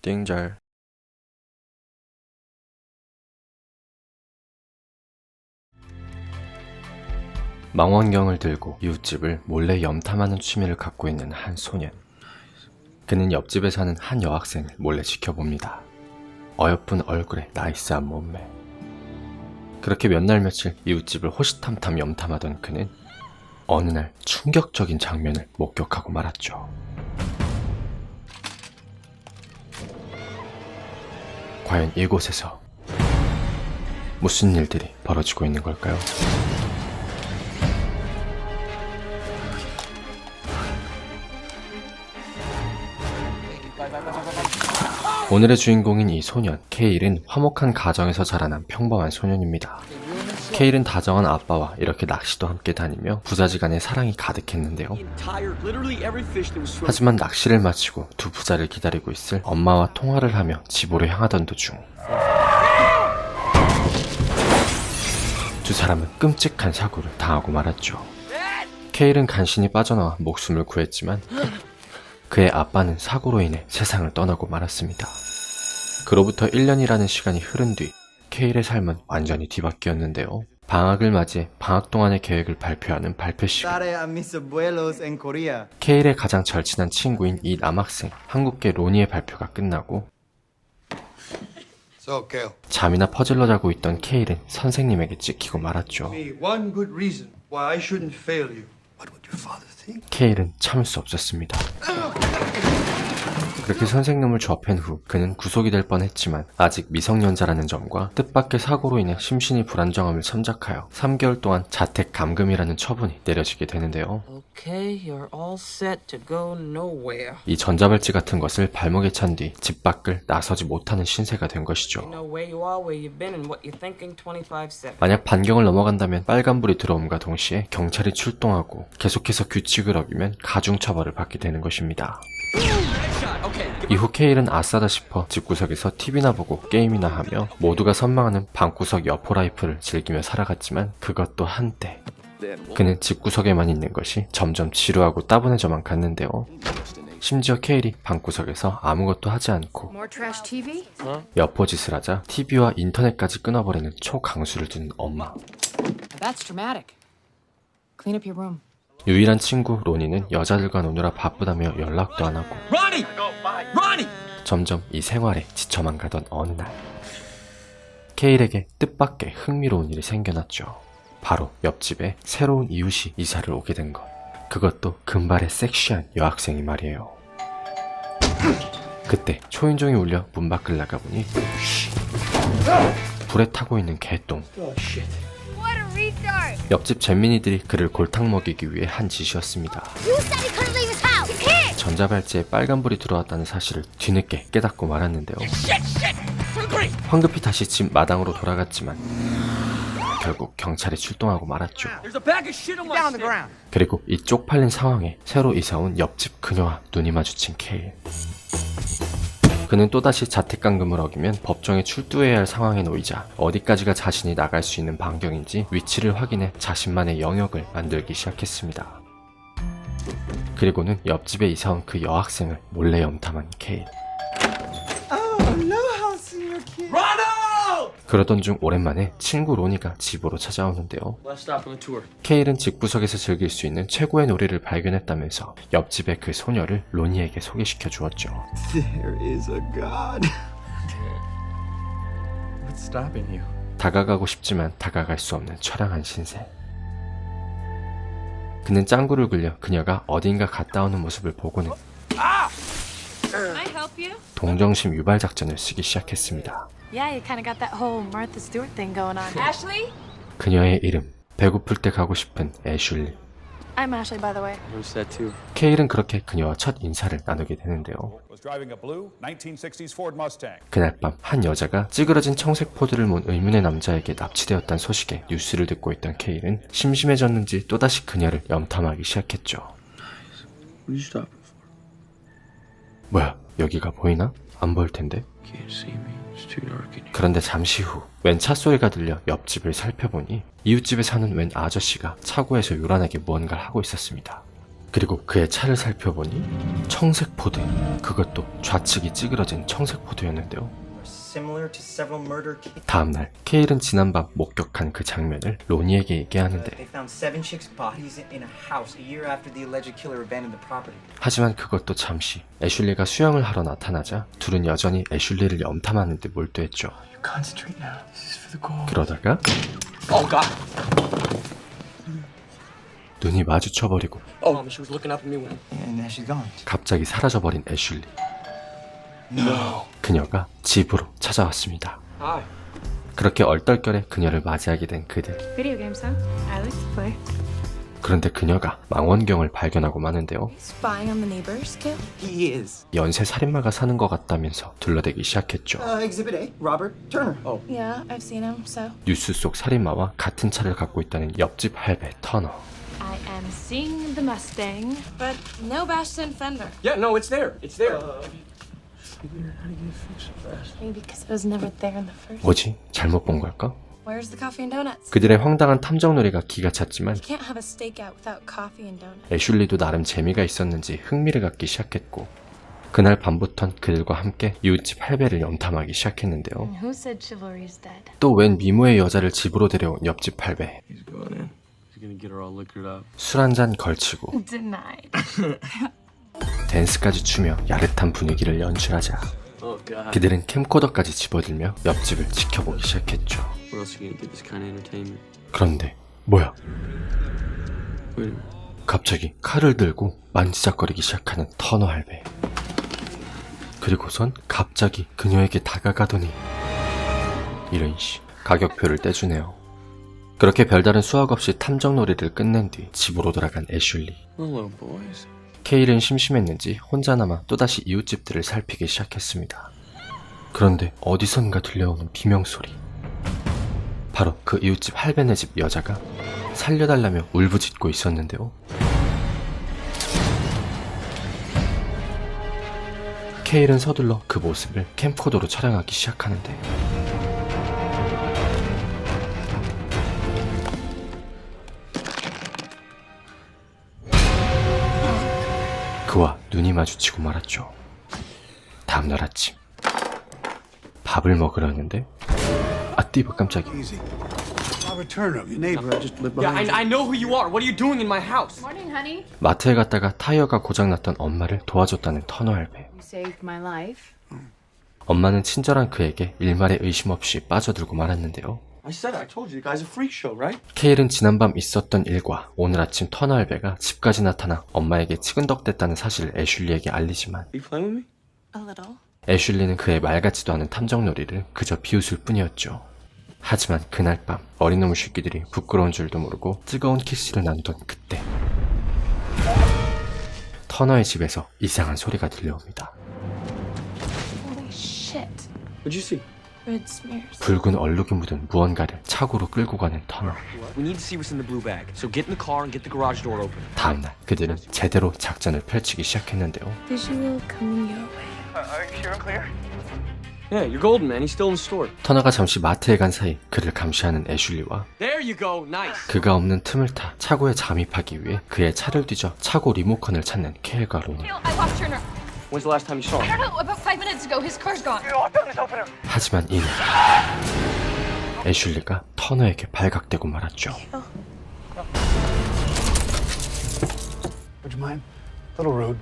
띵잘. 망원경을 들고 이웃집을 몰래 염탐하는 취미를 갖고 있는 한 소년. 그는 옆집에 사는 한 여학생을 몰래 지켜봅니다. 어여쁜 얼굴에 나이스한 몸매. 그렇게 몇 날 며칠 이웃집을 호시탐탐 염탐하던 그는 어느 날 충격적인 장면을 목격하고 말았죠. 과연 이곳에서 무슨 일들이 벌어지고 있는 걸까요? 오늘의 주인공인 이 소년, 케일은 화목한 가정에서 자라난 평범한 소년입니다. 케일은 다정한 아빠와 이렇게 낚시도 함께 다니며 부자지간의 사랑이 가득했는데요. 하지만 낚시를 마치고 두 부자를 기다리고 있을 엄마와 통화를 하며 집으로 향하던 도중 두 사람은 끔찍한 사고를 당하고 말았죠. 케일은 간신히 빠져나와 목숨을 구했지만 그의 아빠는 사고로 인해 세상을 떠나고 말았습니다. 그로부터 1년이라는 시간이 흐른 뒤 케일의 삶은 완전히 뒤바뀌었는데요. 방학을 맞이해 방학 동안의 계획을 발표하는 발표 시간. 케일의 가장 절친한 친구인 이 남학생, 한국계 로니의 발표가 끝나고 잠이나 퍼즐러 자고 있던 케일은 선생님에게 찍히고 말았죠. 케일은 참을 수 없었습니다. 그렇게 선생님을 접한 후 그는 구속이 될 뻔했지만 아직 미성년자라는 점과 뜻밖의 사고로 인해 심신이 불안정함을 참작하여 3개월 동안 자택 감금이라는 처분이 내려지게 되는데요. 이 전자발찌 같은 것을 발목에 찬 뒤 집 밖을 나서지 못하는 신세가 된 것이죠. 만약 반경을 넘어간다면 빨간불이 들어옴과 동시에 경찰이 출동하고 계속해서 규칙을 어기면 가중처벌을 받게 되는 것입니다. 이후 케일은 아싸다 싶어 집구석에서 TV나 보고 게임이나 하며 모두가 선망하는 방구석 여포 라이프를 즐기며 살아갔지만 그것도 한때 그는 집구석에만 있는 것이 점점 지루하고 따분해져만 갔는데요. 심지어 케일이 방구석에서 아무것도 하지 않고 여포 짓을 하자 TV와 인터넷까지 끊어버리는 초강수를 두는 엄마. 유일한 친구 로니는 여자들과 노느라 바쁘다며 연락도 안 하고 점점 이 생활에 지쳐만 가던 어느 날 케일에게 뜻밖의 흥미로운 일이 생겨났죠. 바로 옆집에 새로운 이웃이 이사를 오게 된 것. 그것도 금발의 섹시한 여학생이 말이에요. 그때 초인종이 울려 문 밖을 나가보니 불에 타고 있는 개똥. 옆집 잼민이들이 그를 골탕 먹이기 위해 한 짓이었습니다. 전자발찌에 빨간불이 들어왔다는 사실을 뒤늦게 깨닫고 말았는데요. 황급히 다시 집 마당으로 돌아갔지만 결국 경찰이 출동하고 말았죠. 그리고 이 쪽팔린 상황에 새로 이사온 옆집 그녀와 눈이 마주친 케일. 그는 또다시 자택감금을 어기면 법정에 출두해야 할 상황에 놓이자 어디까지가 자신이 나갈 수 있는 반경인지 위치를 확인해 자신만의 영역을 만들기 시작했습니다. 그리고는 옆집에 이사온 그 여학생을 몰래 염탐한 케일. 그러던 중 오랜만에 친구 로니가 집으로 찾아오는데요. 케일은 집구석에서 즐길 수 있는 최고의 놀이를 발견했다면서 옆집의 그 소녀를 로니에게 소개시켜 주었죠. 다가가고 싶지만 다가갈 수 없는 처량한 신세. 그는 짱구를 굴려 그녀가 어딘가 갔다 오는 모습을 보고는 동정심 유발 작전을 쓰기 시작했습니다. 그녀의 이름, 배고플 때 가고 싶은 애슐리. 케일은 그렇게 그녀와 첫 인사를 나누게 되는데요. 그날 밤 한 여자가 찌그러진 청색 포드를 몬 의문의 남자에게 납치되었다는 소식에 뉴스를 듣고 있던 케일은 심심해졌는지 또다시 그녀를 염탐하기 시작했죠. 뭐야, 여기가 보이나? 안 보일 텐데. 그런데 잠시 후 웬 찻소리가 들려 옆집을 살펴보니 이웃집에 사는 웬 아저씨가 차고에서 요란하게 무언가를 하고 있었습니다. 그리고 그의 차를 살펴보니 청색 포드, 그것도 좌측이 찌그러진 청색 포드였는데요. Similar to several murder cases. 다음날 케일은 지난밤 목격한 그 장면을 로니에게 얘기하는데 They found 7 chicks' bodies in a house a year after the alleged killer abandoned the property. 하지만 그것도 잠시 애슐리가 수영을 하러 나타나자 둘은 여전히 애슐리를 염탐하는 데 몰두했죠. You concentrate now. This is for the goal. 그러다가 Oh God. 눈이 마주쳐버리고 Oh, she was looking up at me when. And now she's gone. 갑자기 사라져버린 애슐리. No. 그녀가 집으로 찾아왔습니다. Hi. 그렇게 얼떨결에 그녀를 맞이하게 된 그들. Video games, huh? I like to play. 그런데 그녀가 망원경을 발견하고 마는데요. Spying on the neighbors, Kale? He is. 연쇄 살인마가 사는 것 같다면서 둘러대기 시작했죠. Exhibit A, Robert Turner. Oh. Yeah, I've seen him, so. 뉴스 속 살인마와 같은 차를 갖고 있다는 옆집 할배 터너. I am seeing the Mustang, but no Bastion fender. Yeah, no, it's there. It's there. Maybe because it was never there in the first. 뭐지? 잘못 본 걸까? Where's the coffee and donuts? 그들의 황당한 탐정놀이가 기가 찼지만 You can't have a stakeout without coffee and donuts. 애슐리도 나름 재미가 있었는지 흥미를 갖기 시작했고 그날 밤부턴 그들과 함께 이웃집 할배를 염탐하기 시작했는데요. And who said chivalry is dead? 또 웬 미모의 여자를 집으로 데려온 옆집 할배. He's going in. He's gonna get her all liquored up. 술 한 잔 걸치고 Denied. 댄스까지 추며 야릇한 분위기를 연출하자 Oh God. 그들은 캠코더까지 집어들며 옆집을 지켜보기 시작했죠. Where else are you gonna get this kind of entertainment? 그런데 뭐야? Wait a minute. 갑자기 칼을 들고 만지작거리기 시작하는 터너 할배. 그리고선 갑자기 그녀에게 다가가더니 이런 씨, 가격표를 떼주네요. 그렇게 별다른 수학 없이 탐정놀이를 끝낸 뒤 집으로 돌아간 애슐리. Hello, boys. 케일은 심심했는지 혼자나마 또다시 이웃집들을 살피기 시작했습니다. 그런데 어디선가 들려오는 비명소리. 바로 그 이웃집 할배네 집 여자가 살려달라며 울부짖고 있었는데요. 케일은 서둘러 그 모습을 캠코더로 촬영하기 시작하는데 그와 눈이 마주치고 말았죠. 다음날 아침 밥을 먹으려는데 띠바 깜짝이야. Robert Turner, your neighbor. I just live Yeah, behind I know who you are. What are you doing in my house? Morning, honey. 마트에 갔다가 타이어가 고장났던 엄마를 도와줬다는 터너 할배. You saved my life. 엄마는 친절한 그에게 일말의 의심 없이 빠져들고 말았는데요. I told you, the guy's a freak show, right? 케일은 지난밤 있었던 일과 오늘 아침 터너 할배가 집까지 나타나 엄마에게 치근덕댔다는 사실을 애슐리에게 알리지만 You playing with me? A little. 애슐리는 그의 말 같지도 않은 탐정놀이를 그저 비웃을 뿐이었죠. 하지만 그날 밤 어린놈의 새끼들이 부끄러운 줄도 모르고 뜨거운 키스를 나누던 그때 터너의 집에서 이상한 소리가 들려옵니다. Holy shit. What'd you see? Red smears. 붉은 얼룩이 묻은 무언가를 차고로 끌고 가는 터너. We need to see what's in the blue bag. So get in the car and get the garage door open. 다음날 그들은 제대로 작전을 펼치기 시작했는데요. Visual coming your way. Are you sure I'm clear? Yeah, you're golden, man. He's still in the store. 터너가 잠시 마트에 간 사이 그를 감시하는 애슐리와 There you go. Nice. 그가 없는 틈을 타 차고에 잠입하기 위해 그의 차를 뒤져 차고 리모컨을 찾는 케일과 로니. I lost Turner. When's the last time you saw I him? don't know, about 5 minutes ago. His car's gone. 하지만 이는 애슐리가 터너에게 발각되고 말았죠. Would you mind? A little rude.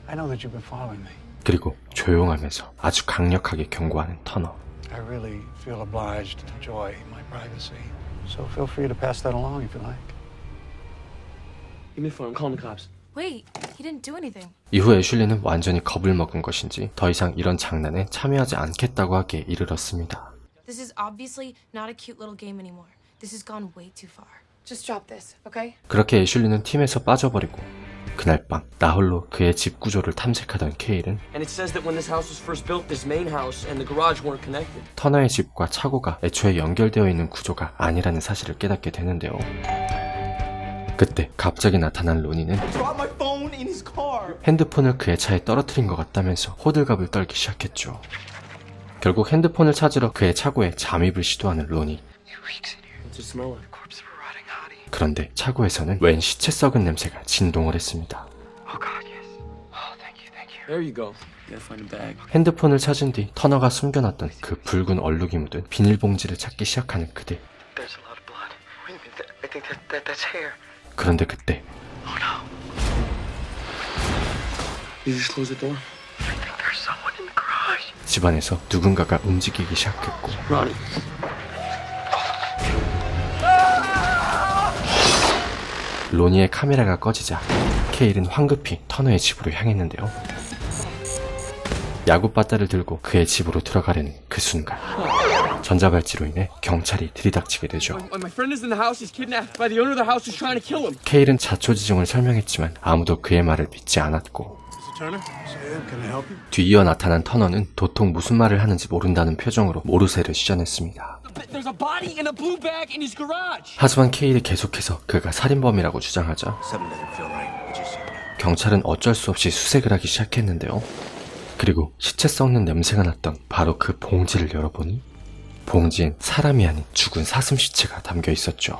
I know that you've been following me. 그리고 조용하면서 아주 강력하게 경고하는 터너. I really feel obliged to enjoy my privacy. So feel free to pass that along if you like. Give me the phone. I'm calling the cops. Wait, he didn't do anything. 이후 애슐리는 완전히 겁을 먹은 것인지 더 이상 이런 장난에 참여하지 않겠다고 하기에 이르렀습니다. This is obviously not a cute little game anymore. This has gone way too far. Just drop this, okay? 그렇게 애슐리는 팀에서 빠져버리고 그날 밤 나홀로 그의 집 구조를 탐색하던 케일은 And it says that when this house was first built, this main house and the garage weren't connected. 터너의 집과 차고가 애초에 연결되어 있는 구조가 아니라는 사실을 깨닫게 되는데요. 그때 갑자기 나타난 로니는 Drop my phone in his car. 핸드폰을 그의 차에 떨어뜨린 것 같다면서 호들갑을 떨기 시작했죠. 결국 핸드폰을 찾으러 그의 차고에 잠입을 시도하는 로니. What's it smell like? 그런데 차고에서는 웬 시체 썩은 냄새가 진동을 했습니다. There you go. You gotta find a bag. 핸드폰을 찾은 뒤 터너가 숨겨놨던 그 붉은 얼룩이 묻은 비닐봉지를 찾기 시작하는 그들. There's a lot of blood. Wait a minute. I think that's hair. 그런데 그때 You just close the door. I think there's someone in the garage. 집안에서 누군가가 움직이기 시작했고 Ronnie. 로니의 카메라가 꺼지자 케일은 황급히 터너의 집으로 향했는데요. 야구바따를 들고 그의 집으로 들어가려는 그 순간 전자발찌로 인해 경찰이 들이닥치게 되죠. When my friend is in the house, he's kidnapped by the owner of the house who's trying to kill him. 케일은 자초지종을 설명했지만 아무도 그의 말을 믿지 않았고 Mr. Turner? Sam, can I help you? 뒤이어 나타난 터너는 도통 무슨 말을 하는지 모른다는 표정으로 모르쇠를 시전했습니다. There's a body in a blue bag in his garage. 하지만 케일이 계속해서 그가 살인범이라고 주장하자 Something doesn't feel right. What you see? 경찰은 어쩔 수 없이 수색을 하기 시작했는데요. 그리고 시체 썩는 냄새가 났던 바로 그 봉지를 열어보니 봉지엔 사람이 아닌 죽은 사슴 시체가 담겨 있었죠.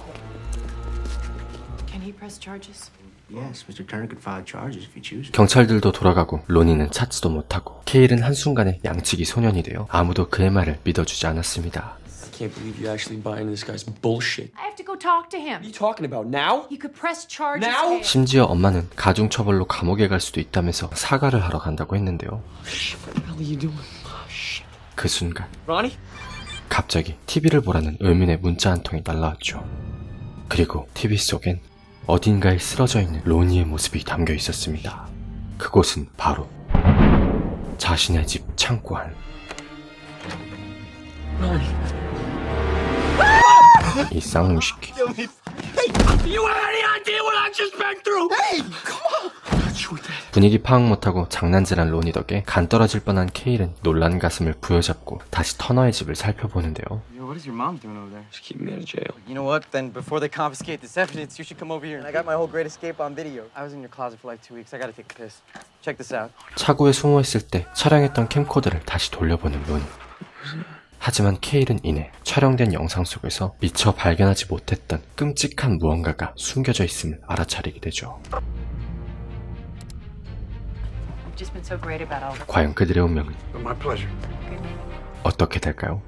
Can he press charges? Yes, Mr. Turner could file charges if he chooses. 경찰들도 돌아가고 로니는 찾지도 못하고 케일은 한순간에 양치기 소년이 되어 아무도 그의 말을 믿어주지 않았습니다. I can't believe you actually buy into this guy's bullshit. I have to go talk to him. What are you talking about now? He could press charges. Now? Kale. 심지어 엄마는 가중처벌로 감옥에 갈 수도 있다면서 사과를 하러 간다고 했는데요. Shit, what the hell are you doing? Oh, shit. 그 순간 Ronnie? 갑자기 TV를 보라는 의문의 문자 한 통이 날라왔죠. 그리고 TV 속엔 어딘가에 쓰러져 있는 로니의 모습이 담겨 있었습니다. 그곳은 바로 자신의 집 창고 안. Ronnie. 이 쌍놈시키. You have any idea what I just been through? Hey, come on. I thought you were dead. 분위기 파악 못하고 장난질한 로니 덕에 간 떨어질 뻔한 케일은 놀란 가슴을 부여잡고 다시 터너의 집을 살펴보는데요. Yo, what is your mom doing over there? Just keep me out of jail. You know what? Then before they confiscate this evidence, you should come over here. I got my whole great escape on video. I was in your closet for like 2 weeks. I gotta take a piss. Check this out. 차고에 숨어있을 때 촬영했던 캠코더를 다시 돌려보는 로니. 하지만 케일은 이내 촬영된 영상 속에서 미처 발견하지 못했던 끔찍한 무언가가 숨겨져 있음을 알아차리게 되죠. You've just been so great about all this. 과연 그들의 운명은 My pleasure. 어떻게 될까요?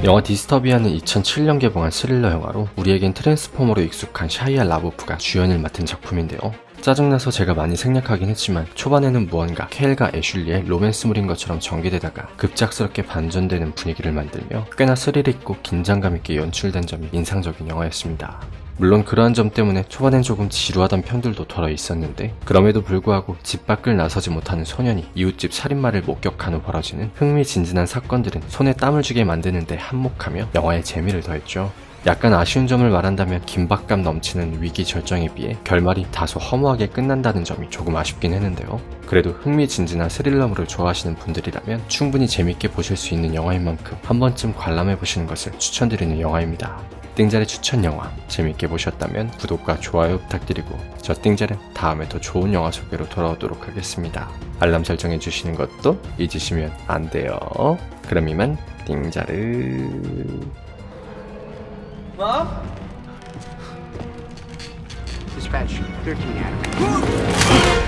영화 디스터비아는 2007년 개봉한 스릴러 영화로 우리에겐 트랜스포머로 익숙한 샤이아 라보프가 주연을 맡은 작품인데요. 짜증나서 제가 많이 생략하긴 했지만 초반에는 무언가 케일과 애슐리의 로맨스물인 것처럼 전개되다가 급작스럽게 반전되는 분위기를 만들며 꽤나 스릴 있고 긴장감 있게 연출된 점이 인상적인 영화였습니다. 물론 그러한 점 때문에 초반엔 조금 지루하던 편들도 덜어 있었는데 그럼에도 불구하고 집 밖을 나서지 못하는 소년이 이웃집 살인마를 목격한 후 벌어지는 흥미진진한 사건들은 손에 땀을 쥐게 만드는데 한몫하며 영화의 재미를 더했죠. 약간 아쉬운 점을 말한다면 긴박감 넘치는 위기 절정에 비해 결말이 다소 허무하게 끝난다는 점이 조금 아쉽긴 했는데요. 그래도 흥미진진한 스릴러물을 좋아하시는 분들이라면 충분히 재밌게 보실 수 있는 영화인 만큼 한 번쯤 관람해보시는 것을 추천드리는 영화입니다. 띵자의 추천 영화 재밌게 보셨다면 구독과 좋아요 부탁드리고 저 띵자는 다음에 더 좋은 영화 소개로 돌아오도록 하겠습니다. 알람 설정해주시는 것도 잊으시면 안 돼요. 그럼 이만 띵자르. Mom? Dispatch 13 Adam.